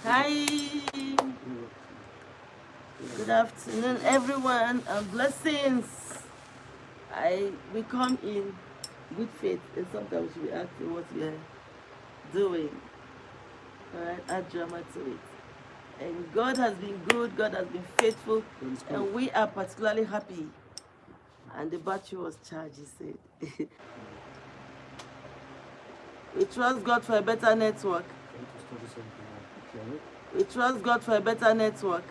Hi, good afternoon, everyone, and blessings. We come in good faith, and sometimes we should be asking what we are doing. All right, add drama to it. And God has been good, God has been faithful, and we are particularly happy. And the battery was charged, he said. We trust God for a better network. We trust God for a better network.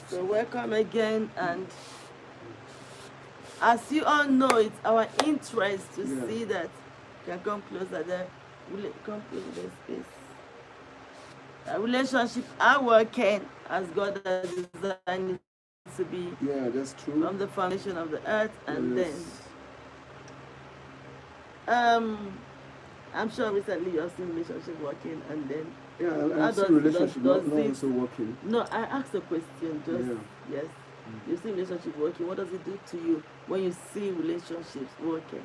So welcome again, and as you all know, it's our interest to see that you can come closer there. Come closer to the space. Our relationships are working as God has designed it to be. Yeah, that's true. From the foundation of the earth, and yes. then I'm sure recently you've seen relationship working, and then I've seen relationship not also working. No, I asked a question. Just yes, you see relationship working. What does it do to you when you see relationships working?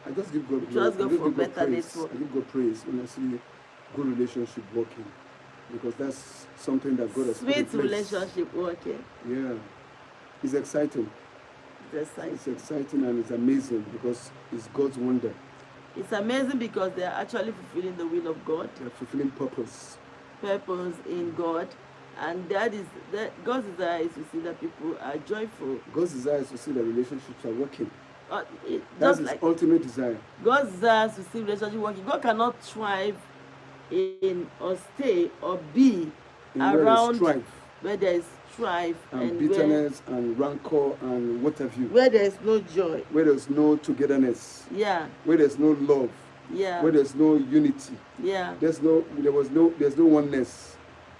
I just give God praise. I give God praise. I give God praise when I see good relationship working, because that's something that God has put in place. Sweet relationship working. Yeah, it's exciting. It's exciting and it's amazing because it's God's wonder. It's amazing because they are actually fulfilling the will of God. They're fulfilling purpose. Purpose in God. And God's desire is to see that people are joyful. God's desire is to see that relationships are working. That's his ultimate desire. God's desire is to see relationships working. God cannot thrive in or stay or be around where there is strife and bitterness and rancor and what have you. Where there is no joy. Where there's no togetherness. Yeah. Where there's no love. Yeah. Where there's no unity. Yeah. There's no oneness.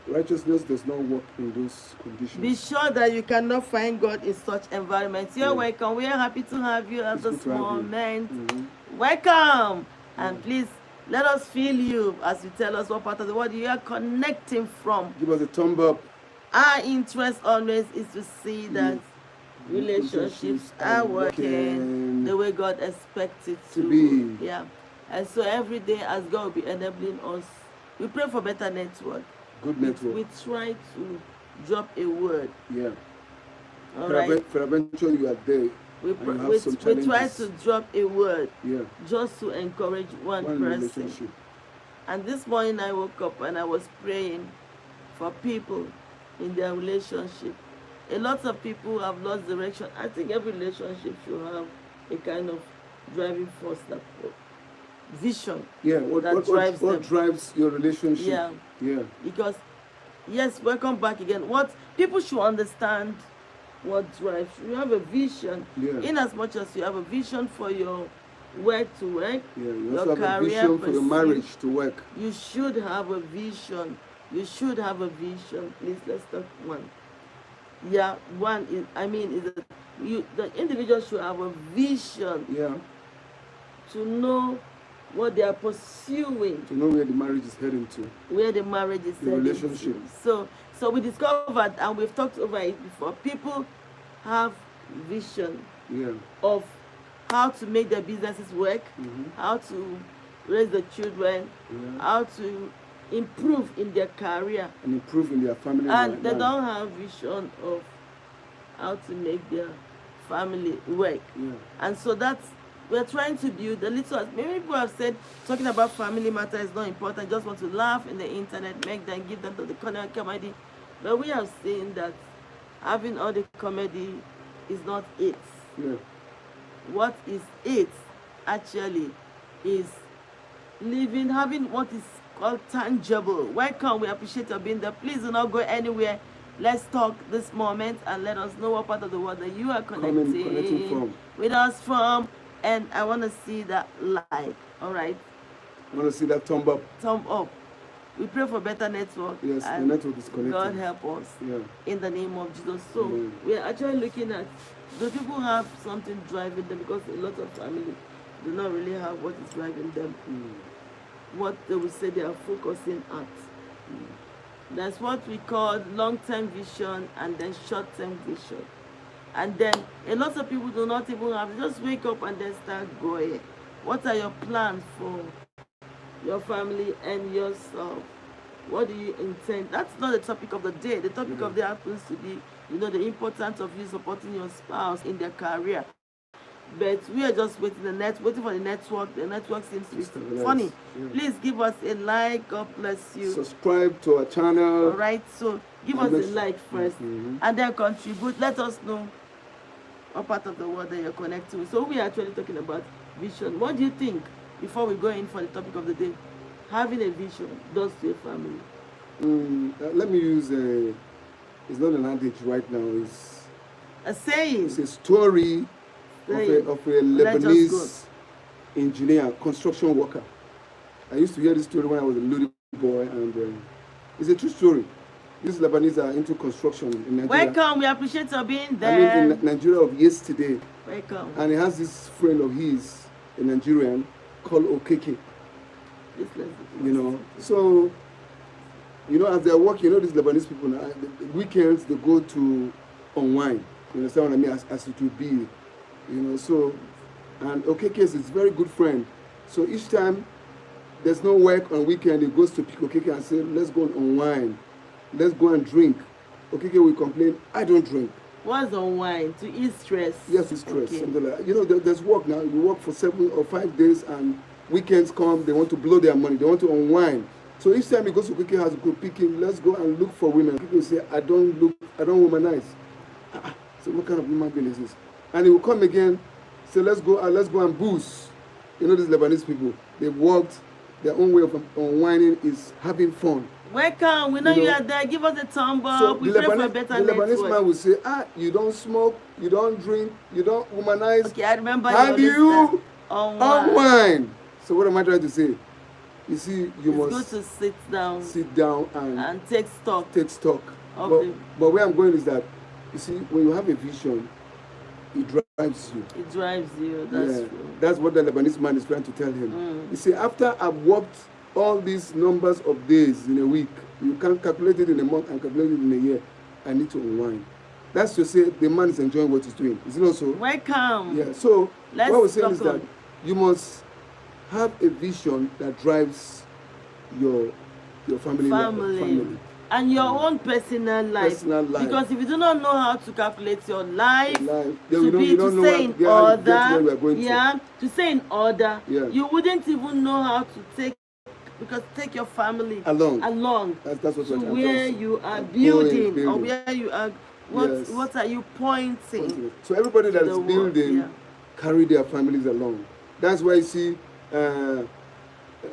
Righteousness does not work in those conditions. Be sure that you cannot find God in such environments. You're welcome. We are happy to have you at this moment. Welcome. And please let us feel you as you tell us what part of the world you are connecting from. Give us a thumb up. Our interest always is to see that relationships are working the way God expects it to be. Yeah. And so every day, as God will be enabling us, we pray for better network. Good network. We try to drop a word. Yeah. All right. For eventually you are there. We try to drop a word. Yeah. Just to encourage one person. And this morning I woke up and I was praying for people in their relationship. A lot of people have lost direction. I think every relationship should have a kind of driving force, that vision. Yeah, what drives your relationship? Yeah. Yeah. Because yes, welcome back again. What people should understand, what drives you have a vision. Yeah. In as much as you have a vision for your work to work, you also have a vision for your marriage to work. You should have a vision. You should have a vision. Please, let's talk one. Yeah, one is, the individual should have a vision. Yeah. To know what they are pursuing. To know where the marriage is heading to. Where the marriage is heading relationship. To. So we discovered, and we've talked over it before, people have vision of how to make their businesses work, how to raise the children, how to improve in their career. And improve in their family. And they don't have vision of how to make their family work. Yeah. And so we're trying to build a little. Many people have said talking about family matter is not important. Just want to laugh in the internet, make them, give them to the comedy. But we have seen that having all the comedy is not it. Yeah. What is it actually is having what is called tangible. Welcome. We appreciate your being there. Please do not go anywhere. Let's talk this moment and let us know what part of the world that you are connecting with us from. And I want to see that like, all right? I want to see that thumb up. Thumb up. We pray for better network. Yes, the network is connected. God help us. Yeah. In the name of Jesus. So we're actually looking at, do people have something driving them? Because a lot of families do not really have what is driving them. What they will say they are focusing at. That's what we call long-term vision and then short-term vision. And then a lot of people do not even have, just wake up and then start going. What are your plans for your family and yourself? What do you intend? That's not the topic of the day. The topic of the day happens to be, the importance of you supporting your spouse in their career. But we are just waiting for the network. The network seems to be funny. Yeah. Please give us a like. God bless you. Subscribe to our channel. All right. So give us a like first, and then contribute. Let us know what part of the world that you're connected with. So we are actually talking about vision. What do you think, before we go in for the topic of the day, having a vision does to your family? Let me use it's not an adage right now. It's a saying. It's a story of a Lebanese engineer, construction worker. I used to hear this story when I was a little boy, and it's a true story. These Lebanese are into construction in Nigeria. Welcome, we appreciate you being there. I mean, in Nigeria of yesterday. Welcome. And he has this friend of his, a Nigerian, called Okeke. So, as they're working, these Lebanese people, now, the weekends, they go to unwind. You understand what I mean? As it will be. So, and Okeke is his very good friend. So each time there's no work on weekend, he goes to pick Okeke and say, let's go and unwind. Let's go and drink. Okeke will complain, I don't drink. What's unwind? To ease stress? Yes, it's stress. Okay. Something like, there's work now. You work for 7 or 5 days, and weekends come, they want to blow their money. They want to unwind. So each time he goes to Okeke, has to go pick him, let's go and look for women. Okeke will say, I don't womanize. So what kind of human being is this? And he will come again, say, let's go and booze. These Lebanese people, they worked, their own way of unwinding is having fun. Welcome, we know you are there. Give us a thumb up. So we pray for a better network. The Lebanese man will say, you don't smoke, you don't drink, you don't womanize. Okay, I remember. How do you unwind? So what am I trying to say? You see, you must go to sit down and take stock. But where I'm going is that, you see, when you have a vision, it drives you. It drives you, that's true. That's what the Lebanese man is trying to tell him. You see, after I've worked all these numbers of days in a week, you can calculate it in a month and calculate it in a year, I need to unwind. That's to say the man is enjoying what he's doing. Is it not so? Welcome. Yeah, so what we're saying is that you must have a vision that drives your family. And your own personal life. Because if you do not know how to calculate your life, to say in order, you wouldn't even know how to take your family along that's what to where you are building or where you are. What are you pointing? So everybody that is building carry their families along. That's why you see.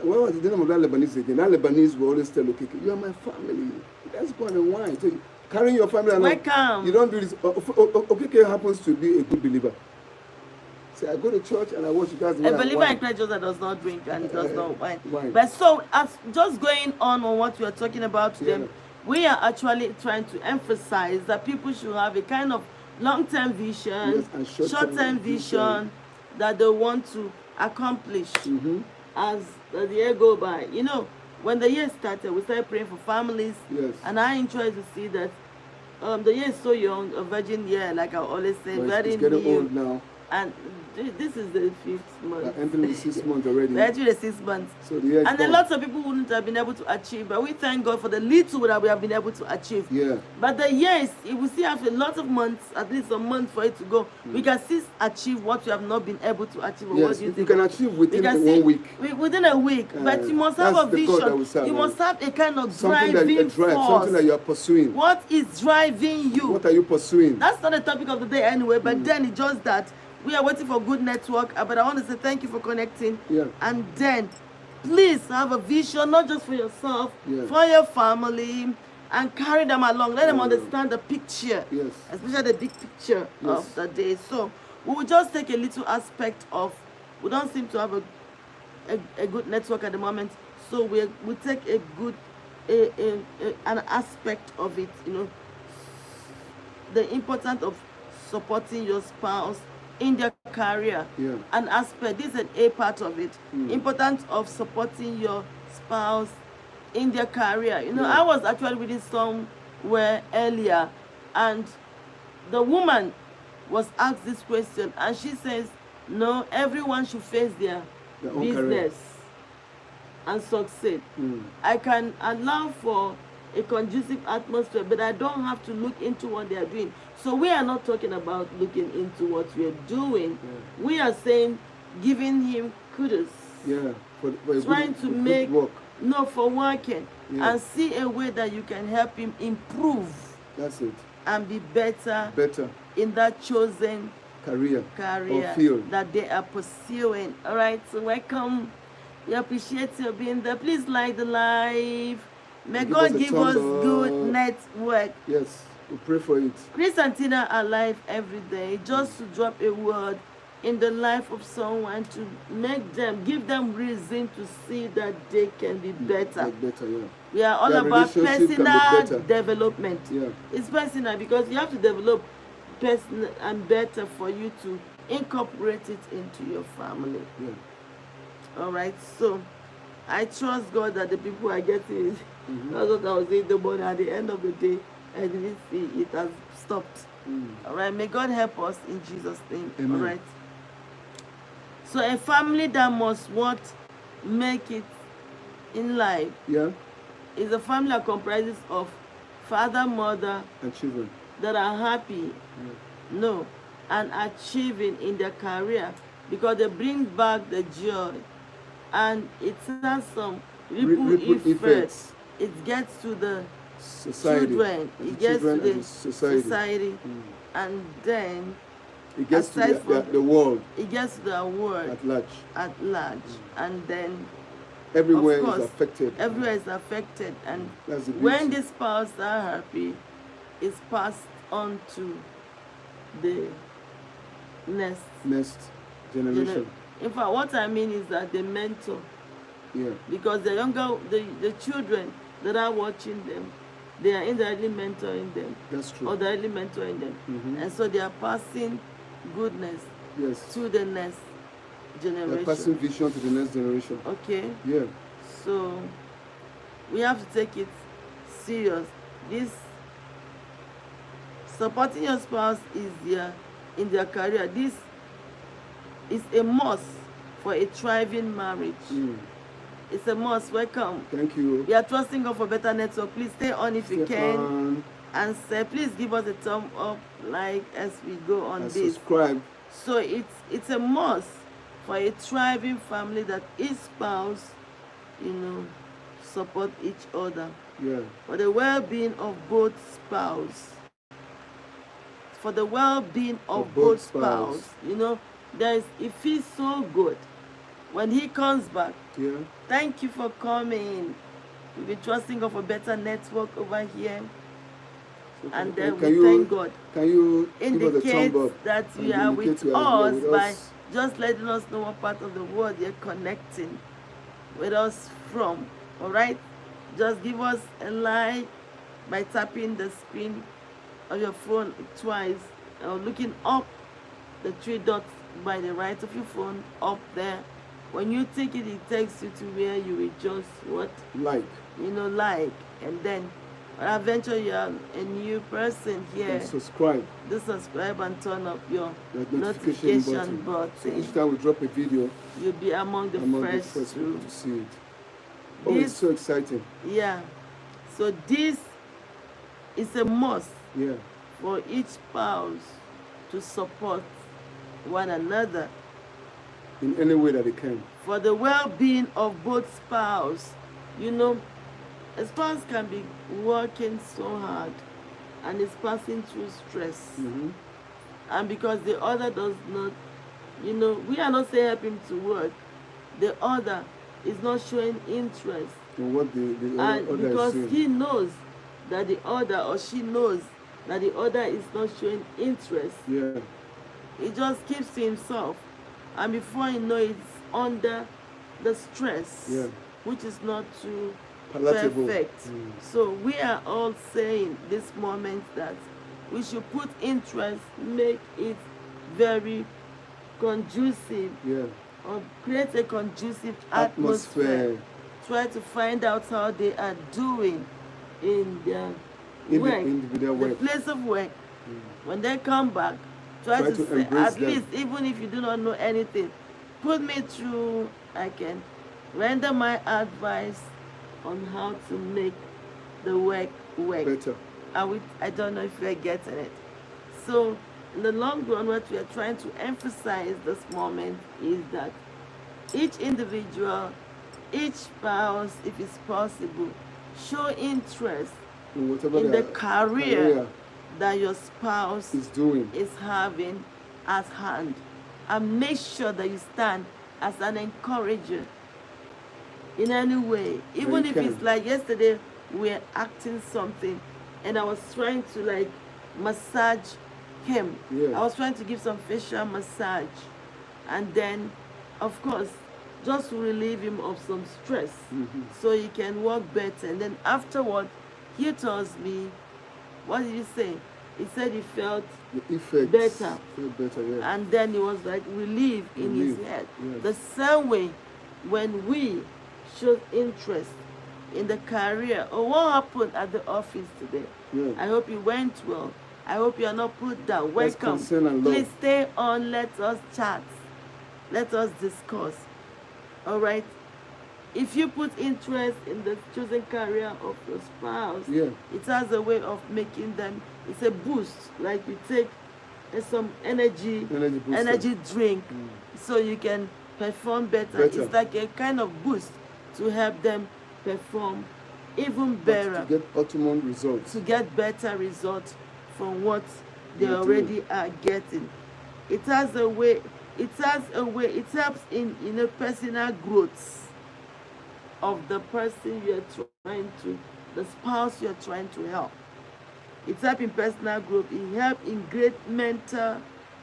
What was the name of that Lebanese again? That Lebanese will always tell Okeke, you are my family. Let's go and unwind. So carrying your family along. Welcome. You don't do this. Okeke happens to be a good believer. So I go to church and I watch you guys. A believer in Christ that does not drink and does not wine. But so, as just going on what we are talking about today, we are actually trying to emphasize that people should have a kind of long-term vision, short-term vision that they want to accomplish as the year go by. When the year started, we started praying for families, and I enjoy to see that the year is so young, a virgin year, like I always say, very new. It's getting old now. And this is the 5th month. Entering the 6th month already. We're entering the 6th month. So the year is and a lot of people wouldn't have been able to achieve, but we thank God for the little that we have been able to achieve. Yeah. But the years, we still have a lot of months, at least a month for it to go. We can still achieve what we have not been able to achieve. Yes, what do you think? You can achieve within 1 week. Within a week. But you must have a vision. You must have a kind of driving force. Something that you are pursuing. What is driving you? What are you pursuing? That's not the topic of the day anyway, but then it's just that we are waiting for good network, but I want to say thank you for connecting. And then, please have a vision, not just for yourself, for your family, and carry them along. Let them understand the picture, especially the big picture of the day. So, we will just take a little aspect of, we don't seem to have a good network at the moment, so we'll take a good, an aspect of it, the importance of supporting your spouse in their career. An aspect, this is a part of it. Importance of supporting your spouse in their career. I was actually reading somewhere earlier, and the woman was asked this question, and she says, No, everyone should face their own business and succeed. I can allow for a conducive atmosphere, but I don't have to look into what they are doing. So we are not talking about looking into what we are doing. Yeah. We are saying giving him kudos. Yeah, for Trying good, to for make, good work. no, for working, Yeah. and see a way that you can help him improve That's it. and be better Better in that chosen career career or field. that they are pursuing. All right, so welcome. We appreciate you being there. Please like the live. May Give God us a give thumb us good up. network. Yes, we pray for it. Chris and Tina are live every day just to drop a word in the life of someone to make them, give them reason to see that they can be better. Get better, yeah. We are all Their about relationship can be personal better. development. Yeah. It's personal because you have to develop personal and better for you to incorporate it into your family. Yeah. All right, so I trust God that the people are getting it. That's what I was saying the morning. At the end of the day, I didn't see it has stopped. All right, may God help us in Jesus' name. Amen. All right. So a family that must what make it in life Yeah. is a family that comprises of father, mother And children. that are happy, no, and achieving in their career because they bring back the joy, and it has some ripple effects. effects. It gets to the Society. children, And it gets to children the and society. society, and then It gets to aside from the world it gets to the world at large. and then Everywhere of course, is affected. everywhere is affected, and That's the when beauty. the spouse are happy, it's passed on to the next Next generation. generation. In fact, what I mean is that they mentor, Yeah. because the younger, the children that are watching them, they are indirectly mentoring them, That's true. or directly mentoring them, and so they are passing goodness Yes. to the next They're generation. passing vision to the next generation. Okay. Yeah. So we have to take it serious. This supporting your spouse is in their career. This is a must for a thriving marriage. It's a must. Welcome. Thank you. We are trusting God for better network. Please stay on if you Stay can, on and say please give us a thumb up, like as we go on and this. subscribe. So it's a must for a thriving family that each spouse, support each other Yeah. for the well-being of both spouse. For the well-being of both spouse. It feels so good when he comes back. Yeah. Thank you for coming. We'll be trusting God for better network over here. So And can we you- thank God. Can you give us a Indicate thumb up? that and you are indicate with you are us here with by us? just letting us know what part of the world you're connecting with us from. All right? Just give us a like by tapping the screen of your phone twice, or looking up the three dots by the right of your phone up there. When you take it, it takes you to where you will just Like. like, and then eventually you are a new person here. And subscribe. Do subscribe and turn up your The notification button. So each time we drop a video, You'll be among the first people to. to see it. Oh, it's so exciting. Yeah. So this is a must Yeah. for each spouse to support one another In any way that they can. for the well-being of both spouse. A spouse can be working so hard and is passing through stress, and because the other does not, we are not saying help him to work, the other is not showing interest, And what the and other because is saying. he knows that the other, or she knows that the other is not showing interest, Yeah. he just keeps to himself, and before you know it, it's under the stress, Yeah. which is not too Palatable. perfect. So we are all saying this moment that we should put interest, make it very conducive, Yeah. or create a conducive atmosphere. Try to find out how they are doing in their In the work, individual the work. place of work. When they come back, Try to say, embrace at them. least, even if you do not know anything, put me through. I can render my advice on how to make the work Better. I don't know if you're getting it. So, in the long run, what we are trying to emphasize this moment is that each individual, each spouse, if it's possible, show interest Whatever in the career that your spouse is doing. is having at hand, and make sure that you stand as an encourager in any way, even if it's like yesterday we're acting something and I was trying to like massage him. I was trying to give some facial massage, and then of course just to relieve him of some stress, so he can work better. And then afterward he tells me, what did he say? He said he felt better. And then he was like relieved in his head. The same way, when we show interest in the career or what happened at the office today, I hope you went well. I hope you are not put down. Welcome. Please stay on. Let us chat. Let us discuss. All right. If you put interest in the chosen career of your spouse, it has a way of making them, it's a boost. Like you take some energy drink, so you can perform better. It's like a kind of boost to help them perform even better. To get optimum results. To get better results from what they already are getting. It has a way, it helps in personal growth of the person you're trying to, the spouse you're trying to help. It helps in personal growth. It helps in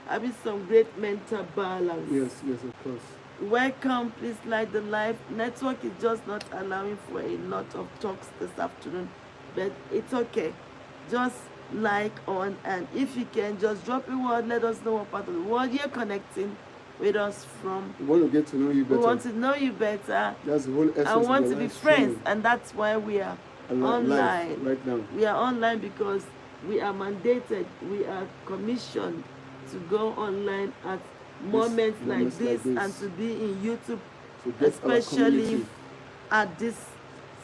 having some great mental balance. Yes, of course. Welcome, please like the live. Network is just not allowing for a lot of talks this afternoon, but it's okay. Just like on, and if you can just drop a word, let us know what part of the world you're connecting with us from. We want to get to know you better. We want to know you better. That's the whole essence. I want to be friends, streaming. and that's why we are online right now. We are online because we are mandated, we are commissioned to go online at moments like this and to be in YouTube, especially at this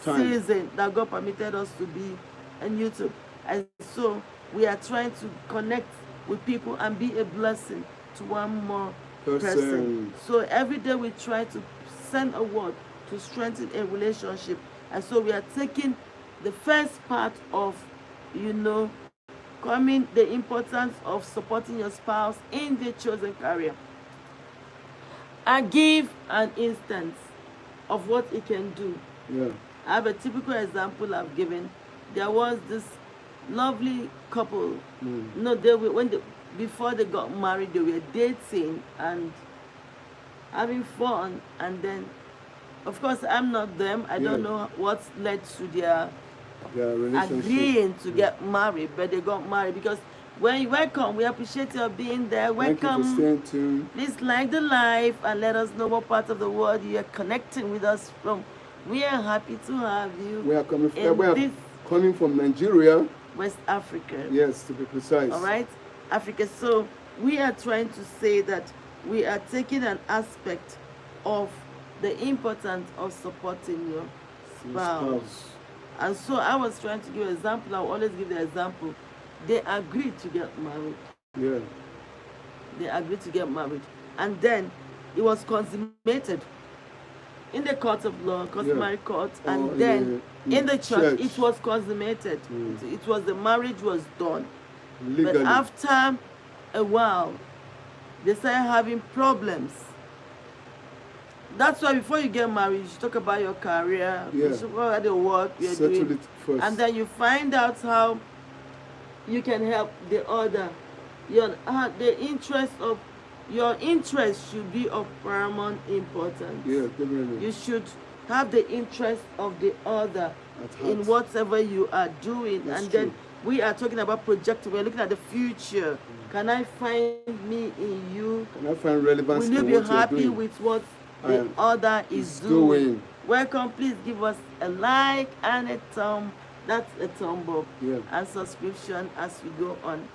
season that God permitted us to be in YouTube. And so we are trying to connect with people and be a blessing to one more person. So every day we try to send a word to strengthen a relationship. And so we are taking the first part of, the importance of supporting your spouse in their chosen career. I give an instance of what it can do. I have a typical example I've given. There was this lovely couple. Before they got married, they were dating and having fun, and then of course I'm not them. I don't know what led to their agreeing to get married, but they got married. Because when you welcome, we appreciate your being there. Welcome. Thank you for staying tuned. Please like the live and let us know what part of the world you are connecting with us from. We are happy to have you. We are coming from Nigeria, West Africa. Yes, to be precise. All right, Africa. So we are trying to say that we are taking an aspect of the importance of supporting your spouse. And so I was trying to give an example. I will always give the example. They agreed to get married. They agreed to get married. And then it was consummated in the court of law, customary court, and then in the church it was consummated. It was, the marriage was done. Legally. But after a while, they started having problems. That's why before you get married, you should talk about your career, you should talk about the work you're doing, and then you find out how you can help the other. Your interest should be of paramount importance. Definitely. You should have the interest of the other in whatever you are doing. That's and true. Then we are talking about projecting. We're looking at the future. Can I find me in you? Can I find relevance? Will you be happy with what the other is doing? Welcome. Please give us a like and a thumb. That's a thumb up and subscription as we go on.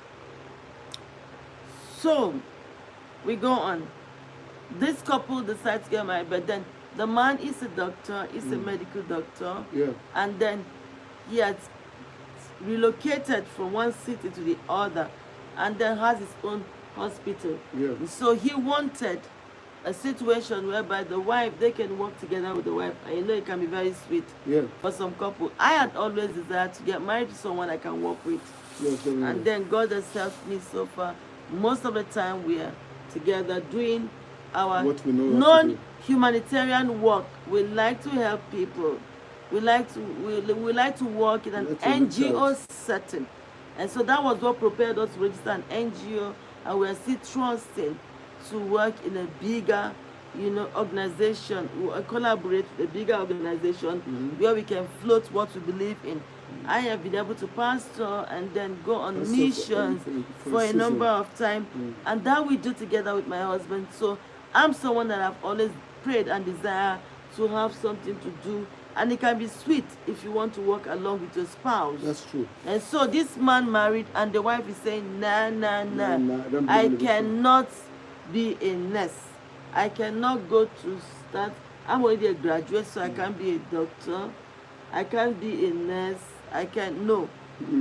So we go on. This couple decides to get married, but then the man is a doctor, is a medical doctor, Yeah. and then he has relocated from one city to the other, and then has his own hospital. Yeah. So he wanted a situation whereby the wife, they can work together with the wife, and you know it can be very sweet Yeah. for some couple. I had always desired to get married to someone I can work with, Yes, very and nice. then God has helped me so far. Most of the time we are together doing our What we know how to do. non-humanitarian work. We like to help people. We like to work in an Like to reach NGO out. setting, and so that was what prepared us to register an NGO, and we are still trusting to work in a bigger, organization. We collaborate with a bigger organization where we can float what we believe in. I have been able to pastor and then go on Pastor missions for a for a number season. of time, and that we do together with my husband. So I'm someone that I've always prayed and desire to have something to do, and it can be sweet if you want to work along with your spouse. That's true. And so this man married, and the wife is saying, nah, Nah, I don't believe I in this cannot be a nurse. I cannot go to start. I'm already a graduate, so I can't be a doctor. I can't be a nurse. I can't. No.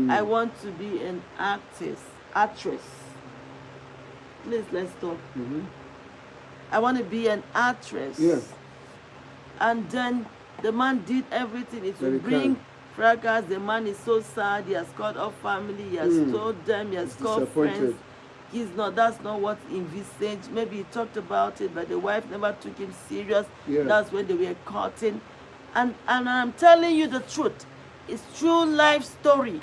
I want to be an actress. Please, let's talk. I want to be an actress. Yeah. And then the man did everything. It Very will bring kind. fracas. The man is so sad. He has called off family. He has told them. He has He's called disappointed. friends. That's not what he envisaged. Maybe he talked about it, but the wife never took him serious. Yeah. That's when they were courting. And I'm telling you the truth. It's true life story.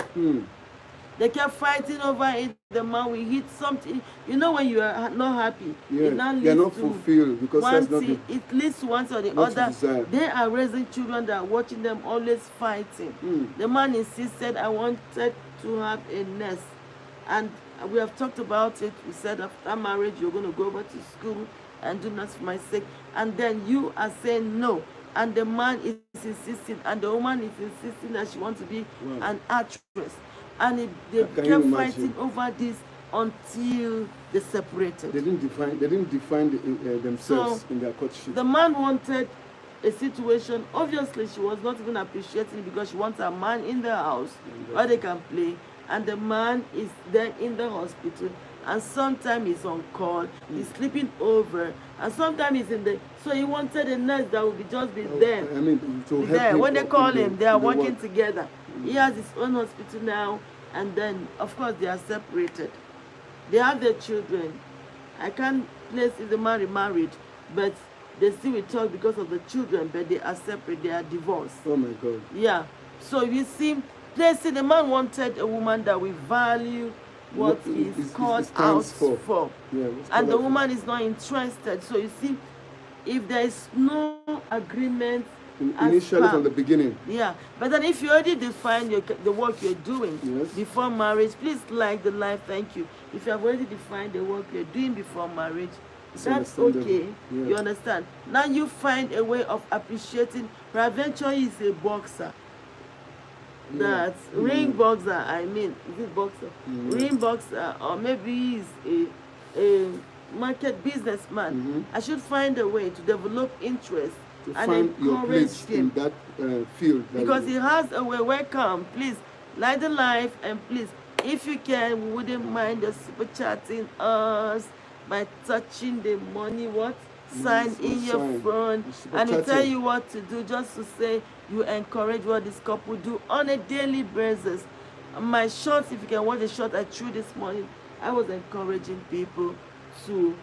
They kept fighting over it. The man will hit something. You know when you are not happy, Yeah. it now They're leads not to fulfilled because one that's not thing. the, It leads to one thing or the what you other. desire. They are raising children that are watching them always fighting. The man insisted, I wanted to have a nurse. And we have talked about it. We said after marriage, you're going to go over to school and do that for my sake. And then you are saying no. And the man is insisting, and the woman is insisting that she wants to be an actress. And they Can you kept imagine? fighting over this until they separated. They didn't define themselves So, in their courtship. The man wanted a situation. Obviously, she was not even appreciating it because she wants a man in the house where they can play. And the man is there in the hospital. And sometimes he's on call. He's sleeping over. And sometimes he's in the... So he wanted a nurse that would just be there. I mean, to help There. him When they in call the- him, they are in the working work. together. He has his own hospital now. And then, of course, they are separated. They have their children. I can't place if the man remarried, but they still will talk because of the children, but they are separate, they are divorced. Oh my God. Yeah. So you see, the man wanted a woman that will value what What he's it called stands out for. Yeah, what's and the called out woman is not interested. So you see, if there is no agreement as initially per- from the beginning. yeah, but then if you already define the work you're doing Yes. before marriage, please like the life, thank you. If you have already defined the work you're doing before marriage, It's that's understandable. okay. Yeah. You understand? Now you find a way of appreciating. Peradventure is a boxer. That ring boxer, I mean, is it boxer? Ring boxer, or maybe he's a market businessman. I should find a way to develop interest To and find your encourage place him. in that field. that Because you- he has a way. Welcome, please like the life, and please, if you can, we wouldn't mind just super chatting us by touching the money sign Yes, in your sign. phone, Super and it tell chatting. you what to do, just to say you encourage what this couple do on a daily basis. My shorts, if you can watch the short I threw this morning, I was encouraging people to,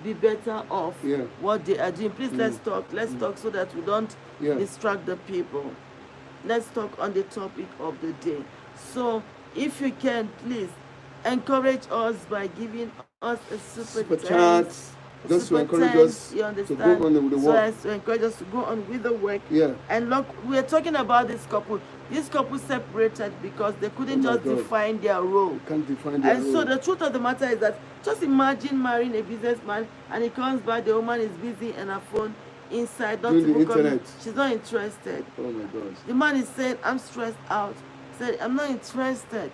be better off Yeah. what they are doing. Please, let's talk so that we don't Yeah. distract the people. Let's talk on the topic of the day. So if you can, please encourage us by giving us a super Super thanks. chats, just to Super encourage thanks, us you to understand? go on with the So work. as to encourage us to go on with the work. Yeah. And look, we're talking about this couple. This couple separated because they couldn't Oh my just God. define their role. Can't define their And so role. the truth of the matter is that just imagine marrying a businessman and he comes back, the woman is busy on her phone inside, not Doing the even coming. internet. She's not interested. Oh my gosh. The man is saying, I'm stressed out. Said, I'm not interested.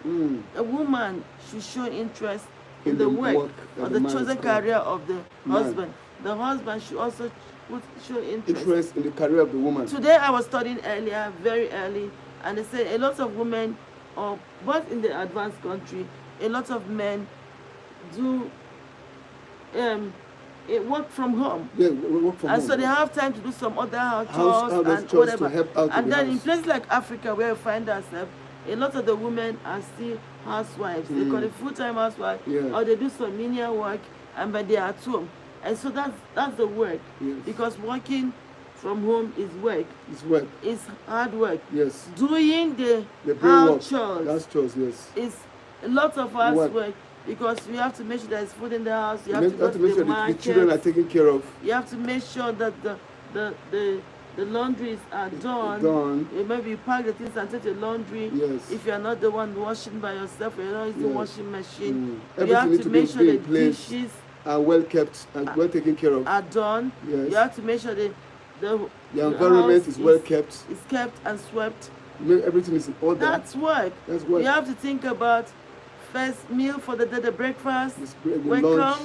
A woman should show interest in the work that or the the man chosen is called. career of the Man. husband. The husband should also show Interest in the career of the woman. Today I was studying earlier, very early, and they said a lot of women, or both in the advanced country, a lot of men do work from home. Yeah, we work from And home. so they have time to do some other house House chores and chores whatever. to help out And in the then in house. places like Africa where we find ourselves, a lot of the women are still housewives. They call it full-time housewife, Yeah. or they do some menial work, and but they are at home. And so that's the work. Yes. Because working from home is work. It's work. It's hard work. Yes. Doing the brain house work. chores That's chores, yes. is a lot of hard Work. work, because we have to make sure there's food in the house. You have You to go have to to make the sure the market. children are taken care of. You have to make sure that the laundries are done. Maybe you pack the things and take the laundry. Yes. If you're not the one washing by yourself, you're not using Yes. washing machine. You Everything have needs to to be make sure the in place. dishes Are well kept and well taken care of. are done. Yes. You have to make sure the environment house is well kept. is kept and swept. Everything is in order. That's work. That's work. You have to think about first meal for the day, the breakfast. The Welcome. lunch.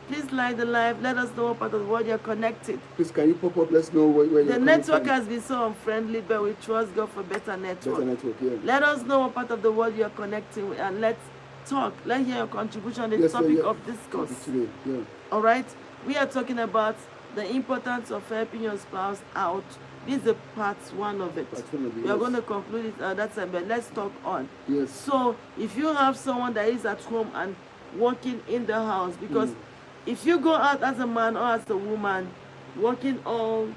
Please like the live. Let us know what part of the world you're connected. Please, can you pop up? Let's know where you're The coming network from. has been so unfriendly, but we trust God for better network. Better network, yeah. Let us know what part of the world you're connecting with, and let's talk. Let's hear your contribution on the Yes, topic yeah. of discourse. Today, yeah. All right? We are talking about the importance of helping your spouse out. This is part one of it. Part one of it, We are yes. going to conclude it at that time, but let's talk on. Yes. So, if you have someone that is at home and working in the house, because if you go out as a man or as a woman, working all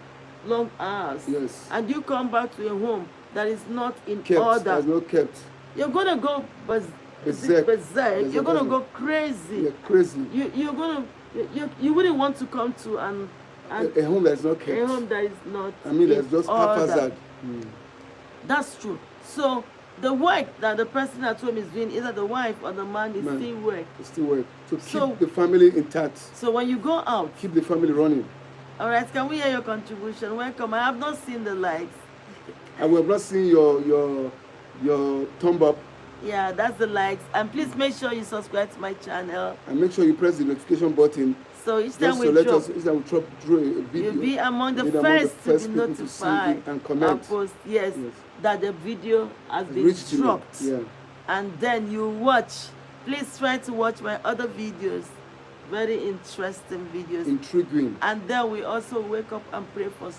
long hours, Yes. and you come back to a home that is not in Kept. order, Has not kept. you're going to go Berserk. berserk. You're going to go crazy. You're crazy. You're going to, you wouldn't want to come to and A home that's not kept. a home that is not I mean, in that's just order. haphazard. That's true. So the work that the person at home is doing, either the wife or the man, is still work. It's still work. So keep So- the family intact. So when you go out, Keep the family running. all right, can we hear your contribution? Welcome. I have not seen the likes. And we have not seen your thumb up. Yeah, that's the likes. And please make sure you subscribe to my channel. And make sure you press the notification button. So each time Just we to let drop, us, each time we drop a video, you'll be among the you'll be among the first first to be people to see notified it and and comment. post, yes, Yes. that the video has been Reached you. dropped. Yeah. And then you watch. Please try to watch my other videos. Very interesting videos. Intriguing. And then we also wake up and pray for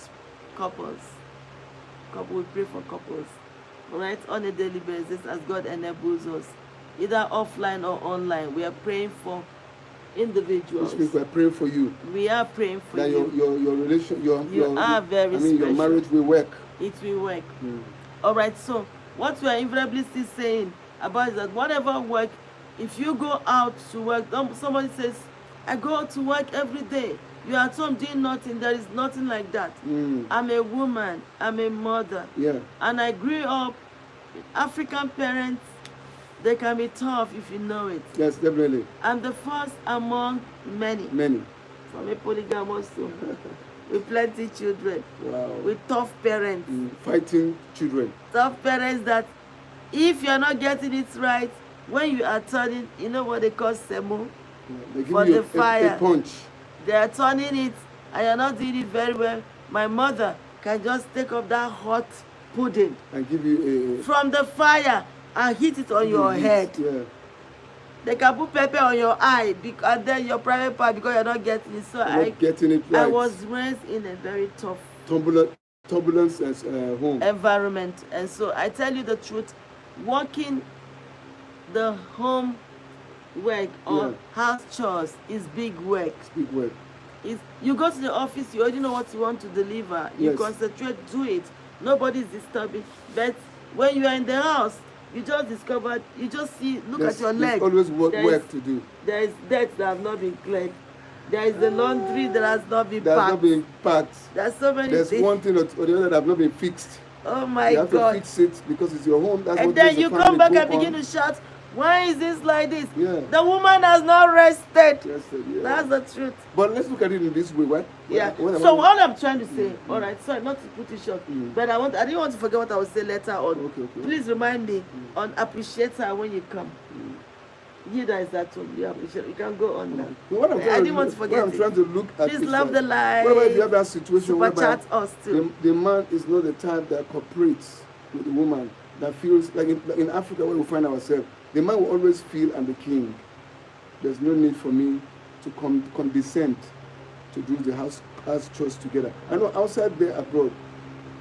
couples. We pray for couples, all right, on a daily basis as God enables us, either offline or online. We are praying for individuals. This week we are praying for you. We are praying for That you. your relation, You are very I mean, your special. marriage will work. It will work. All right, so what we are invariably still saying about is that whatever work, if you go out to work, somebody says, I go out to work every day. You are at home doing nothing. There is nothing like that. I'm a woman. I'm a mother. Yeah. And I grew up with African parents. They can be tough if you know it. Yes, definitely. I'm the first among many. Many. From a polygamous home. With plenty children. Wow. With tough parents. Fighting children. Tough parents that if you're not getting it right, when you are turning, you know what they call semo? Yeah. They give For you the a fire. punch. They are turning it and you're not doing it very well. My mother can just take up that hot pudding And give you a from the fire and hit it on your head. Yeah. They can put pepper on your eye and then your private part because you're not getting it. So You're not getting it right. I was raised in a very tough turbulence as home. environment. And so I tell you the truth, working the home work or house chores is big work. It's big work. You go to the office, you already know what you want to deliver. You Yes. concentrate, do it. Nobody's disturbing. But when you are in the house, you just discovered, you just see, look at your leg. There's always There work is- to do. There is dirt that have not been cleared. There is the laundry that has not been That's packed. not being packed. There's so many There's things. one thing or the other that have not been fixed. Oh my You have God. to fix it because it's your home. That's And what then makes the you family come back go and begin on. to shout, why is this like this? Yeah. The woman has not rested. Yes, sir, yeah. That's the truth. But let's look at it in this way. What? Yeah. What So about- all I'm trying to say, all right, sorry, not to put it short, but I didn't want to forget what I would say later on. Okay. Please remind me on appreciate her when you come. You guys at home, you can go on now. What I'm I trying, didn't want to forget what I'm it. trying to look at Please is love that the life. what about if you have that situation Super whereby chat us too. the man is not the type that cooperates with the woman, that feels like in Africa where we find ourselves, the man will always feel I'm the king. There's no need for me to condescend to do the house chores together. I know outside there abroad,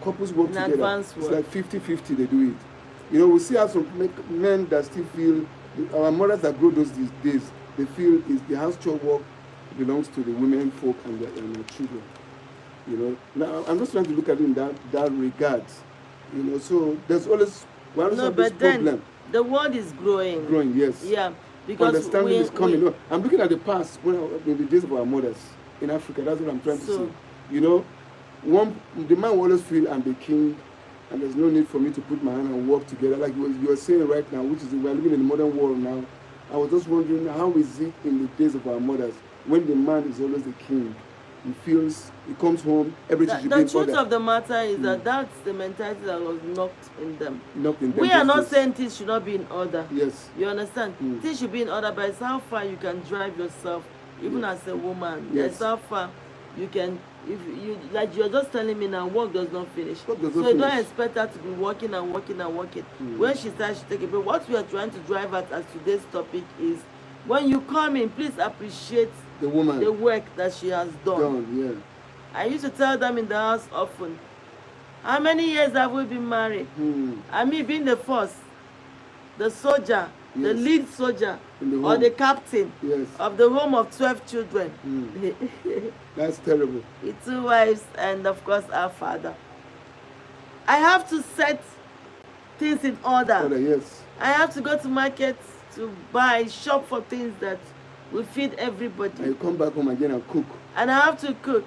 couples work together. It's like 50-50 they do it. You know, we see how some men that still feel, our mothers that grow these days, they feel is the house chore work belongs to the women folk and their children. You know, now I'm just trying to look at it in that regard. You know, so there's always one no, but then problem. The world is growing. Growing, yes. Yeah, because understanding is coming. No, I'm looking at the past in the days of our mothers in Africa. That's what I'm trying to see. You know, the man will always feel I'm the king, and there's no need for me to put my hand and work together. Like you are saying right now, which is we're living in the modern world now. I was just wondering how is it in the days of our mothers when the man is always the king? He comes home, everything should be in order. The truth of the matter is that that's the mentality that was knocked in them. We are not saying things should not be in order. Yes. You understand? Things should be in order, but it's how far you can drive yourself, even as a woman. Yes. It's how far you can, if you, like you're just telling me now, work does not finish. You don't expect her to be working and working and working. When she starts, she take a break. What we are trying to drive at as today's topic is, when you come in, please appreciate the woman, the work that she has done. Yeah. I used to tell them in the house often, how many years have we been married? And me being the first, the soldier, the lead soldier, or the captain of the home of 12 children. That's terrible. With 2 wives and of course our father. I have to set things in order. Yes. I have to go to market to shop for things that will feed everybody. And you come back home again and cook. And I have to cook.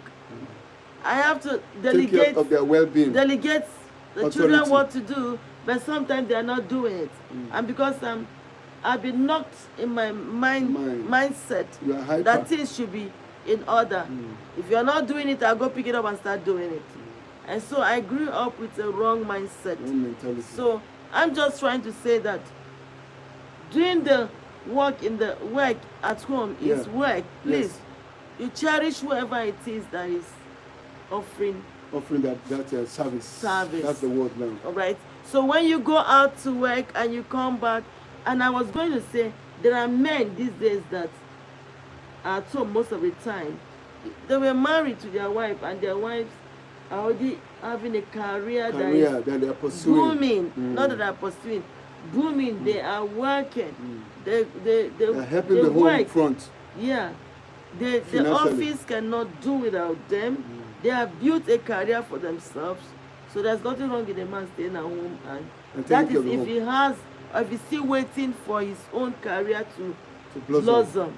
I have to delegate. Take care of their well-being. Delegate the children what to do, but sometimes they are not doing it. And because I've been knocked in my mindset that things should be in order. If you're not doing it, I'll go pick it up and start doing it. And so I grew up with a wrong mindset. So I'm just trying to say that doing the work at home is work. Please, you cherish whoever it is that is offering that service. That's the word now. All right. So when you go out to work and you come back, and I was going to say there are men these days that are at home most of the time. They were married to their wife, and their wives are already having a career that they are pursuing. Booming. Not that they are pursuing. Booming. They are working. They're helping the home front. Yeah. The office cannot do without them. They have built a career for themselves. So there's nothing wrong with a man staying at home. And that is if he's still waiting for his own career to blossom.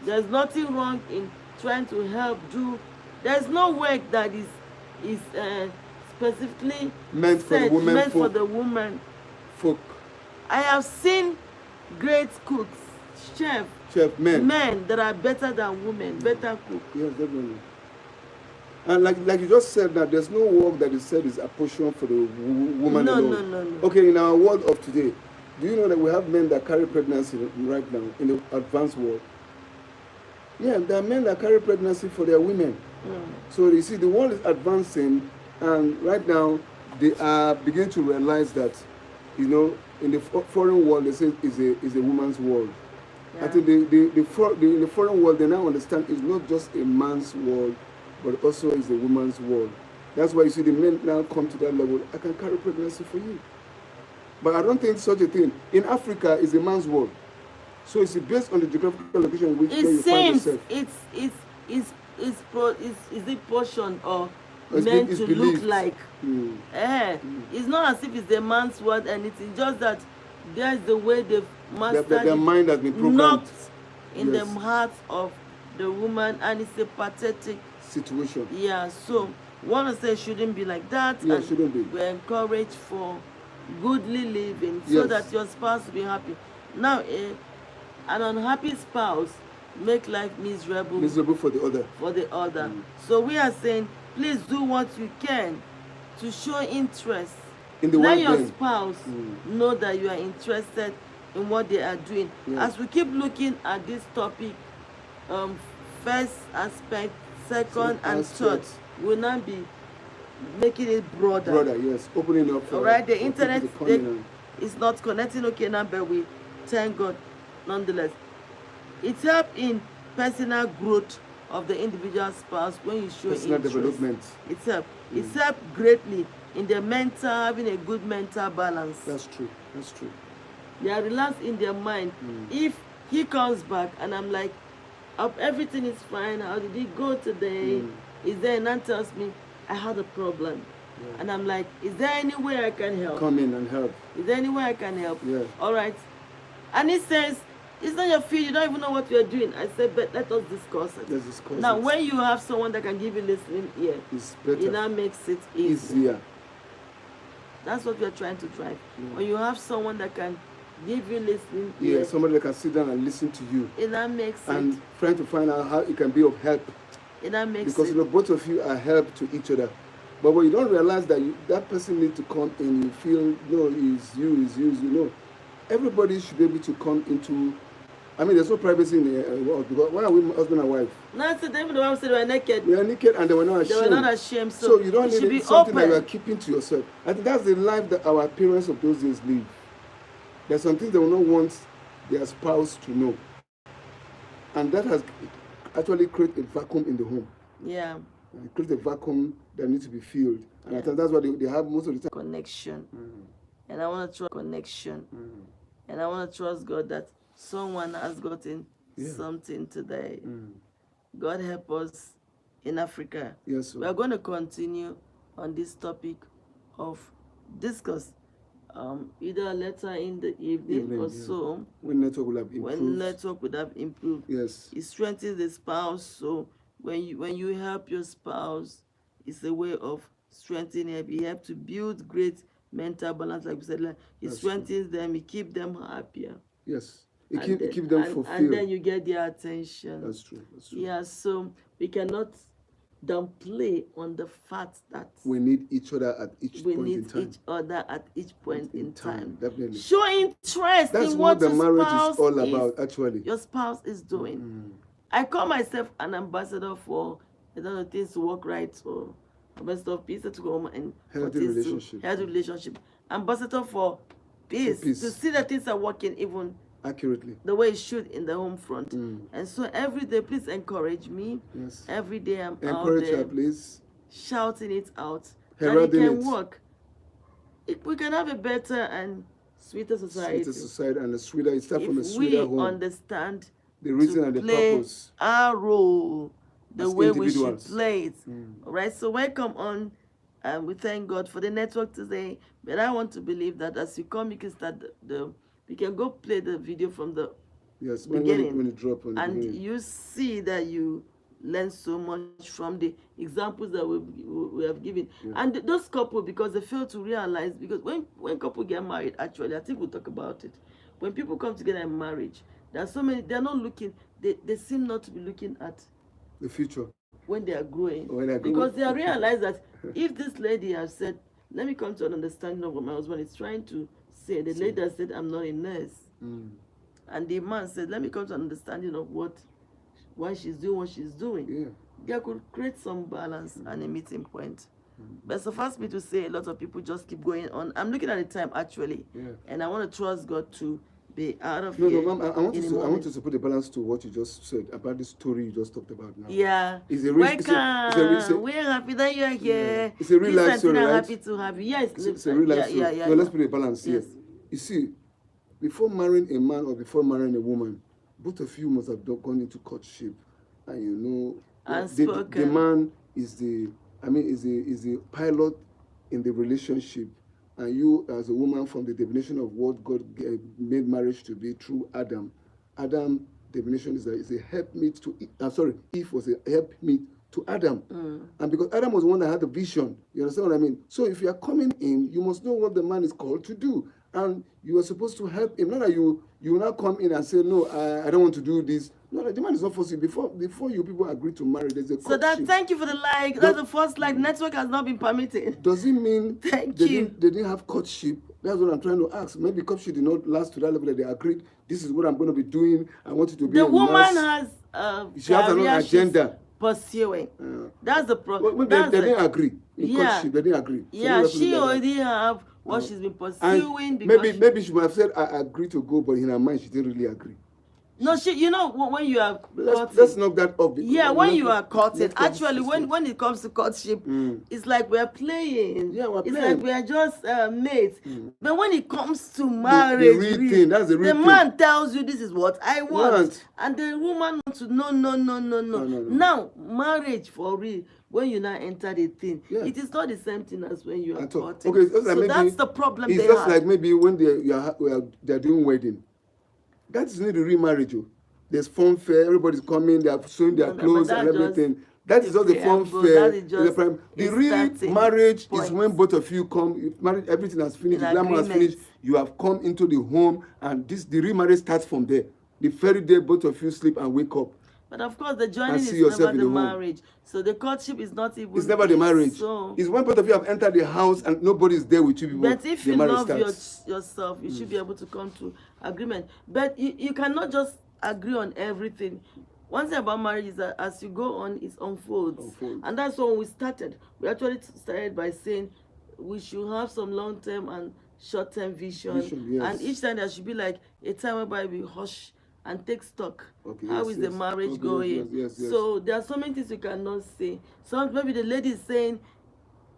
There's nothing wrong in trying to help do. There's no work that is specifically meant for the woman folk. I have seen great cooks, chef men that are better than women, better cooks. Yes, definitely. And like you just said, that there's no work that is said is apportioned for the woman alone. No. Okay, in our world of today, do you know that we have men that carry pregnancy right now in the advanced world? Yeah, there are men that carry pregnancy for their women. So you see, the world is advancing, and right now they are beginning to realize that, you know, in the foreign world, they say is a woman's world. Yeah. I think in the foreign world, they now understand it's not just a man's world, but also is a woman's world. That's why you see the men now come to that level. I can carry pregnancy for you. But I don't think such a thing. In Africa, is a man's world. So it's based on the geographical location in which you find yourself. Is it portion or meant to look like? It's not as if it's the man's word and it's just that there's the way the their mind has been programmed. Knocked in the heart of the woman, and it's a pathetic situation. Yeah, so one to say it shouldn't be like that. Yeah, shouldn't be. We're encouraged for goodly living so that your spouse will be happy. Now, an unhappy spouse make life miserable for the other. So we are saying, please do what you can to show interest in the let your spouse know that you are interested in what they are doing. Yeah. As we keep looking at this topic, first aspect, second, and third, we'll now be making it broader. Brother, yes, opening up. All right, the for internet people to come in and- is not connecting okay now, but we thank God nonetheless. It helps in personal growth of the individual spouse when you show personal interest. development. It helps greatly in their mental, having a good mental balance. That's true. That's true. They are relaxed in their mind. If he comes back and I'm like, everything is fine, how did he go today? Is there, and then tells me I had a problem. Yeah. And I'm like, is there any way I can help? Come in and help. Is there any way I can help? Yeah. All right. And he says, it's not your field, you don't even know what you're doing. I said, but let us discuss it. Let's discuss Now, it. when you have someone that can give you listening ear, It's better. it now makes it easy. Easier. That's what we're trying to drive. Yeah. When you have someone that can give you listening ear, Yeah, somebody that can sit down and listen to you. it now makes And it. trying to find out how it can be of help. It now makes Because it. you know, both of you are help to each other. But when you don't realize that that person needs to come in, you feel, no, is you, you know. Everybody should be able to come into, I mean, there's no privacy in the world. Because why are we husband and wife? No, so even the one said they were naked. We are naked and they were not They ashamed. were not ashamed. So you don't it should need be something open. that you are keeping to yourself. I think that's the life that our parents of those days live. There's some things they will not want their spouse to know. And that has actually created a vacuum in the home. Yeah. It creates a vacuum that needs to be filled. And I Yeah. think that's why they have most of the time. Connection. And I want to trust connection. And I want to trust God that someone has gotten something today. God help us in Africa. Yes, sir. We are going to continue on this topic of discuss either later in the evening or so. When network will have improved. When network would have improved. Yes. It strengthens the spouse. So when you help your spouse, it's a way of strengthening them. You have to build great mental balance, like we said. Like, it strengthens them. It keeps them happier. Yes. And It keep them fulfilled. And then you get their attention. That's true. That's true. Yeah. So we cannot downplay on the fact that We need each other at each we point in need time. each other at each point in time. Definitely. Show interest That's in what the your marriage spouse is all about, actually. Your spouse is doing. I call myself an ambassador for things to work right, or ambassador of peace to go home and Healthy relationship. healthy relationship. Ambassador for peace, peace. to see that things are working even Accurately. the way it should in the home front. And so every day, please encourage me. Yes. Every day I'm out Encourage there her, please. shouting it out. Heralding that it can it. work. We can have a better and sweeter society. Sweeter society and a sweeter. It starts from a If we sweeter home. understand The reason to and the play purpose. our role the As way we should individuals. play it. All right, so welcome on. We thank God for the network today. But I want to believe that as you come, you can start you can go play the video from the Yes, beginning, when it drop on the and beginning. you see that you learn so much from the examples that we have given. And those couple, because they fail to realize, because when couple get married, actually, I think we'll talk about it. When people come together in marriage, there are so many, they're not looking, they seem not to be looking at The future. when they are growing. When they are growing. Because they are realize that if this lady has said, let me come to an understanding of what my husband is trying to say. The lady has said, I'm not a nurse. And the man said, let me come to an understanding of why she's doing what she's doing. Yeah. They could create some balance and a meeting point. But suffice me to say, a lot of people just keep going on. I'm looking at the time, actually. Yeah. And I want to trust God to be out of No, here. Ma'am, I want in you a to I moment. want you to put the balance to what you just said about the story you just talked about now. Yeah. It's a real- it's a- Welcome. it's a- We're happy that you're here. It's a real life Kiss story, Antina, right? happy to have you. Yes. It's a real life story. Yeah. No, let's put a balance Yes. here. You see, before marrying a man or before marrying a woman, both of you must have gone into courtship, and you know, And the spoken. man is the pilot in the relationship, and you as a woman, from the definition of what God made marriage to be through Adam. Adam definition is a helpmeet to Eve was a helpmeet to Adam. And because Adam was the one that had the vision, you understand what I mean? So if you are coming in, you must know what the man is called to do. And you are supposed to help him. Not that you will not come in and say, no, I don't want to do this. No, the man is not forcing. Before you people agree to marry, there's a So that, courtship. thank you for the like. That's the first like. Network has not been permitted. Does it mean Thank they you. Didn't have courtship That's what I'm trying to ask. Maybe because she did not last to that level that they agreed, this is what I'm going to be doing. I want you to be The a woman nurse. has She has another career she's agenda. pursuing. That's the problem. Well, they didn't agree. In courtship, they didn't agree. So Yeah, let's she look at that. already have what she's been And pursuing because maybe she might have said, I agree to go, but in her mind, she didn't really agree. no, you know, when you are Let's courting, knock that off. yeah, when you are courting, let's get actually, this straight. when it comes to courtship, it's like we're playing. Yeah, we're it's playing. like we're just mates. But when it comes to the marriage, real thing, that's the real thing. man tells you this is what I want, Want. and the woman wants to no. No. Now, marriage for real. When you now enter the thing, Yeah. it is not the same thing as when you are At all. courting. Okay, it's just like So maybe that's the problem it's they just have. like maybe when they're doing wedding. That is not the real marriage. Oh. There's fun fair, everybody's coming, they are sewing their No, clothes but and that's everything. That is the not the fun preamble, fair. that is It's just the a real starting marriage is point. when both of you come. If marriage, everything has finished, In the glamour has agreement. finished. You have come into the home, and the real marriage starts from there. The very day both of you sleep and wake up. But of course, the joining And is see yourself never in the the home. marriage. So the courtship is not even. It's never the marriage. So, It's when both of you have entered the house and nobody's there with you. but if the you marriage love starts. yourself, you should be able to come to agreement. But you cannot just agree on everything. One thing about marriage is that as you go on, it unfolds. And that's when we started. We actually started by saying we should have some long-term and short-term vision. Yes. And each time there should be like a time whereby we hush and take stock. Okay, How yes, is the marriage Okay, going? yes. So there are so many things you cannot say. So maybe the lady is saying,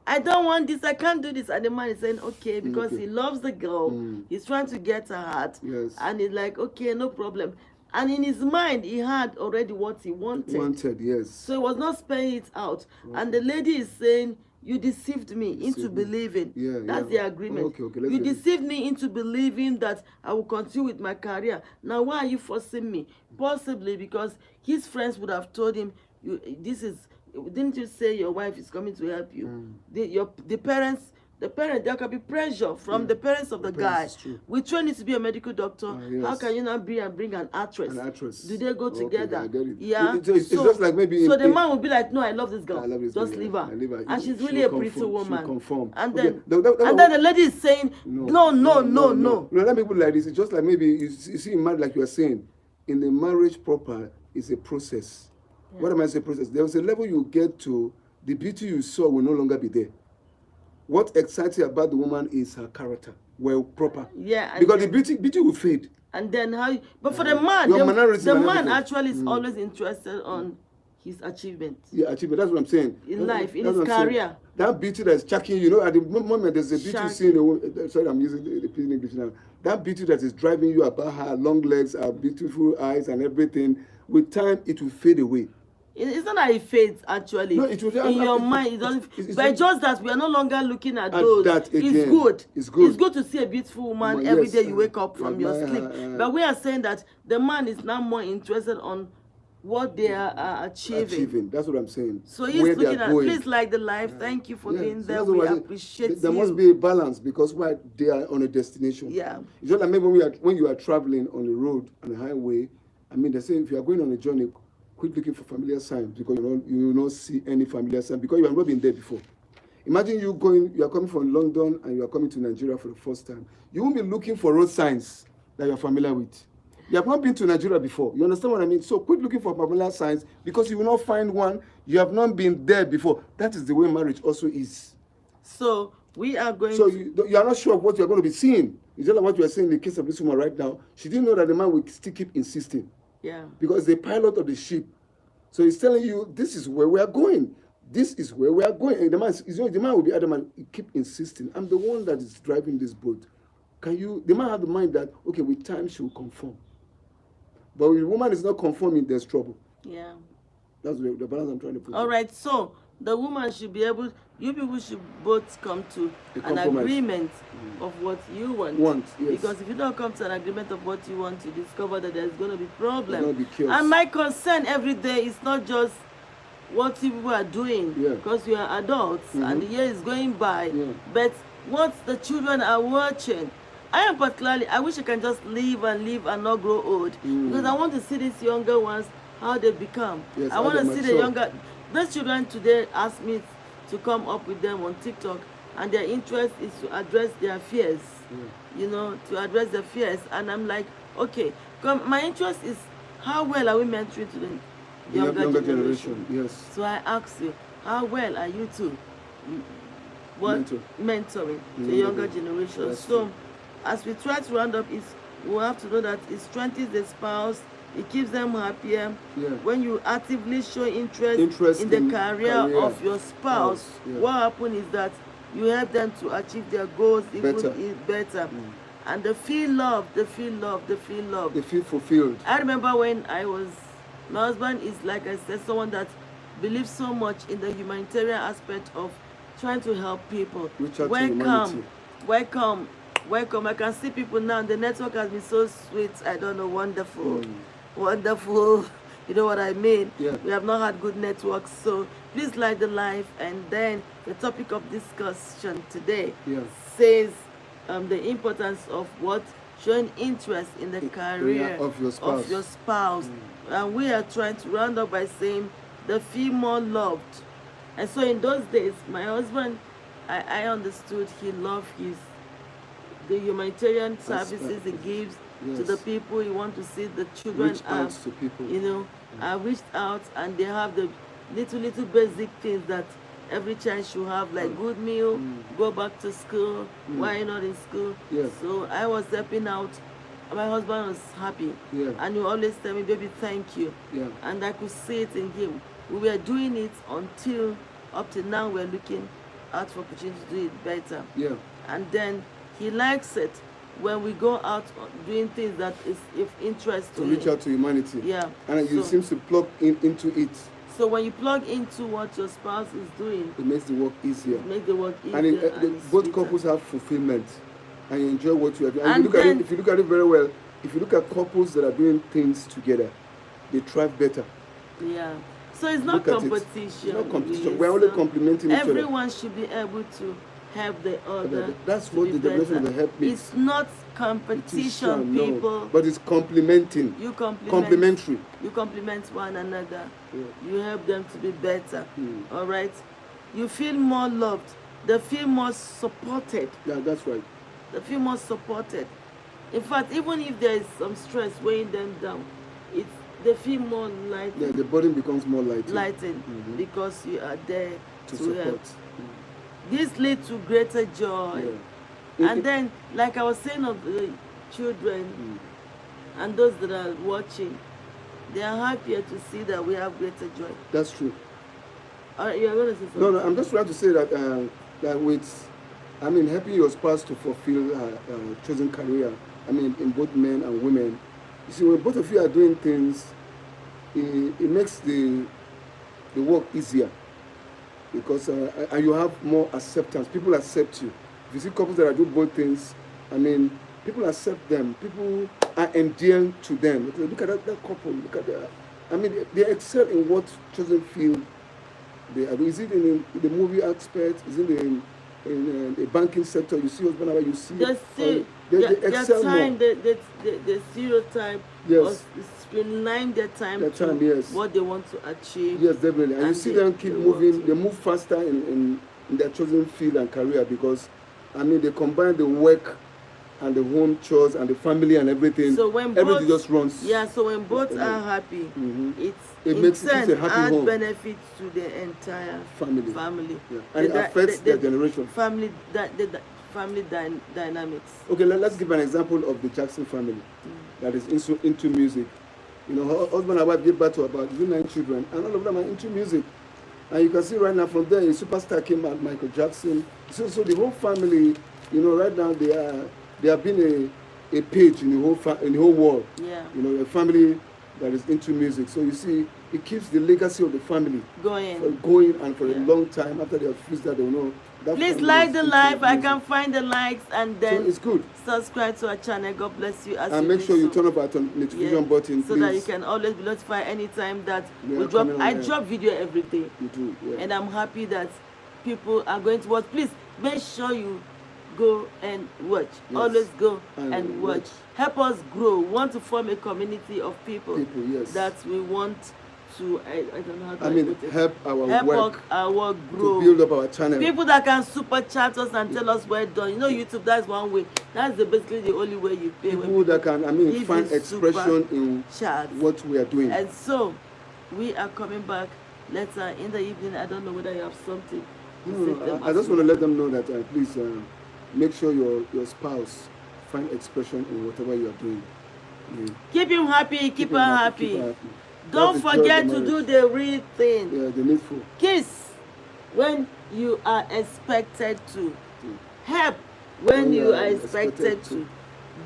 I don't want this, I can't do this. And the man is saying, okay, because he loves the girl. He's trying to get her heart. Yes. And he's like, okay, no problem. And in his mind, he had already what he wanted. Yes. So he was not spelling it out. And the lady is saying, you deceived me into believing. That's the agreement. Okay, you deceived me into believing that I will continue with my career. Now, why are you forcing me? Possibly because his friends would have told him, didn't you say your wife is coming to help you? The parents, there can be pressure from the parents of the guy. We train you to be a medical doctor. Yes. How can you not bring an actress? Do they go together? I get it. Yeah. It's just like maybe. So the man will be like, no, I love this girl. I love this Just girl, leave yeah. her. I leave her. And she's She'll really a conform. pretty woman. She'll conform. And Okay. then then the lady is saying, no. No, let me put it like this. It's just like maybe you see in marriage, like you are saying, in the marriage proper is a process. Yeah. What am I saying process? There was a level you get to, the beauty you saw will no longer be there. What excites you about the woman is her character, well, proper. Yeah. Because the beauty will fade. And then but for the man, the man actually is always interested on his achievement. Yeah, achievement. That's what I'm saying. In life, in his career. That beauty that is checking, at the moment there's a beauty seeing a woman. Sorry, I'm using the plain English now. That beauty that is driving you about her long legs, her beautiful eyes, and everything. With time, it will fade away. It's not that it fades actually. No, it will, in your mind, it doesn't. But just that we are no longer looking at those. That again, it's good. It's good. It's good to see a beautiful woman every day you wake up from your sleep. But we are saying that the man is now more interested on what they are achieving. That's what I'm saying. So he's looking at, please like the life. Thank you for being there. We appreciate you. There must be a balance because they are on a destination. Yeah. It's just like maybe when you are traveling on the road, on the highway, I mean, they say if you are going on a journey, quit looking for familiar signs because you will not see any familiar sign because you have not been there before. Imagine you are coming from London and you are coming to Nigeria for the first time. You won't be looking for road signs that you are familiar with. You have not been to Nigeria before. You understand what I mean? So quit looking for familiar signs because you will not find one. You have not been there before. That is the way marriage also is. So we are going you are not sure of what you are going to be seeing. It's just like what you are saying in the case of this woman right now. She didn't know that the man will still keep insisting. Yeah. Because the pilot of the ship. So he's telling you, this is where we are going. This is where we are going. And the man will be adamant, keep insisting. I'm the one that is driving this boat. The man have the mind that, okay, with time she will conform. But if the woman is not conforming, there's trouble. Yeah. That's the balance I'm trying to put. All right, so the woman should be able, you people should both come to an agreement of what you want. Yes. Because if you don't come to an agreement of what you want, you discover that there's going to be problem. Be and my concern every day is not just what people are doing, because we are adults and the year is going by, but what the children are watching. I wish I can just live and not grow old, because I want to see these younger ones, how they become. I want to see the younger. Those children today asked me to come up with them on TikTok. and their interest is to address their fears. Yeah. You know, to address their fears. And I'm like, okay, my interest is how well are we mentoring to the younger generation? Yes. So I ask you, how well are you two mentoring the younger generation? That's so true. as we try to round up, we have to know that it strengthens the spouse, it keeps them happier. Yeah. When you actively show interest in the career of your spouse, what happens is that you help them to achieve their goals better. And they feel loved, they feel loved, they feel loved. They feel fulfilled. I remember when my husband is, like I said, someone that believes so much in the humanitarian aspect of trying to help people. Reach out to humanity. Welcome. I can see people now. The network has been so sweet. I don't know, wonderful. Wonderful. You know what I mean? Yeah. We have not had good networks. So please like the live. And then the topic of discussion today says the importance of what? Showing interest in the career of your spouse. And we are trying to round up by saying they feel more loved. And so in those days, my husband, I understood he loved the humanitarian services he gives to the people. He wants to see the children Reach out to people. You know, I reached out, and they have the little basic things that every child should have, like good meal, go back to school, why not in school? So I was helping out. My husband was happy, and he always tell me, baby, thank you. And I could see it in him. We were doing it until up to now we're looking out for opportunity to do it better. And then he likes it when we go out doing things that is of interest to reach him. out to humanity. And so, you seem to plug into it. So when you plug into what your spouse is doing, it makes the work easier. It makes the work easier. And both couples have fulfillment, and you enjoy what you are doing. And if you look at it very well, if you look at couples that are doing things together, they thrive better. So it's not competition. It's not competition. We're only complementing each other. Everyone should be able to help the other. That's what the definition of help means. It's not competition, people. No, but it's complementing. Complementary. You complement one another. You help them to be better. All right. You feel more loved. They feel more supported. That's right. They feel more supported. In fact, even if there is some stress weighing them down, they feel more lightened. The burden becomes more lightened. Because you are there to support. Help. This leads to greater joy. And then, like I was saying of the children and those that are watching, they are happier to see that we have greater joy. That's true. You're going to say something? No, I'm just trying to say that helping your spouse to fulfill a chosen career, in both men and women. You see, when both of you are doing things, it makes the work easier, because and you have more acceptance. People accept you. If you see couples that are doing both things, people accept them. People are endearing to them. Look at that couple. Look at that. They excel in what chosen field they are. Is it in the movie aspect? Is it in the banking sector? You see husband and wife. You see. They excel more. The stereotype. Yes. Streamline their time what they want to achieve. Yes, definitely. And you see them keep moving. They move faster in their chosen field and career, because they combine the work and the home chores and the family and everything. So when everything just runs. So when both are happy, it makes a happy home. Benefits to the entire family. And it affects their generation. Family dynamics. Okay, let's give an example of the Jackson family that is into music. Husband and wife gave birth to about 9 children, and all of them are into music. And you can see right now from there, a superstar came out, Michael Jackson. So the whole family, right now they have been a page in the whole world. A family that is into music. So you see, it keeps the legacy of the family going, and for a long time after they have finished that, they will know. Please like the live. I can find the likes, and then so it's good. Subscribe to our channel. God bless you. And make sure you turn up our notification button, so that you can always be notified anytime that we drop. I drop video every day. You do, and I'm happy that people are going to watch. Please make sure you go and watch. Always go and watch. Help us grow. We want to form a community of people that we want to I don't know how to I mean, put it. help our Help work our work grow. to build up our channel. People that can super chat us and tell us well done. You know, YouTube, that's one way. That's basically the only way you pay. People that can, I mean, give find you expression in chat. what we are doing. And so, we are coming back later in the evening. I don't know whether you have something to say to them. I just want to let them know that please make sure your spouse find expression in whatever you are doing. Yeah. Keep him happy, keep her happy. Keep her happy. Don't That is forget joy to of do marriage. the real thing. Yeah, the needful. Kiss when you are expected to. Help when you are expected to.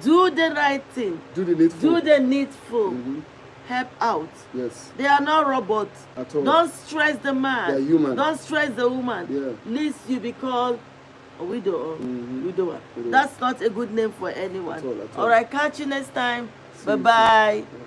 Do the right thing. Do the needful. Do the needful. Mhm. Help out. Yes. They are not robots. At all. Don't stress the man. They are human. Don't stress the woman. Yeah. Least you be called a widow or Mhm. widower. Widower. That's not a good name for anyone. At all, at all. All right, catch you next time. See you Bye-bye. soon.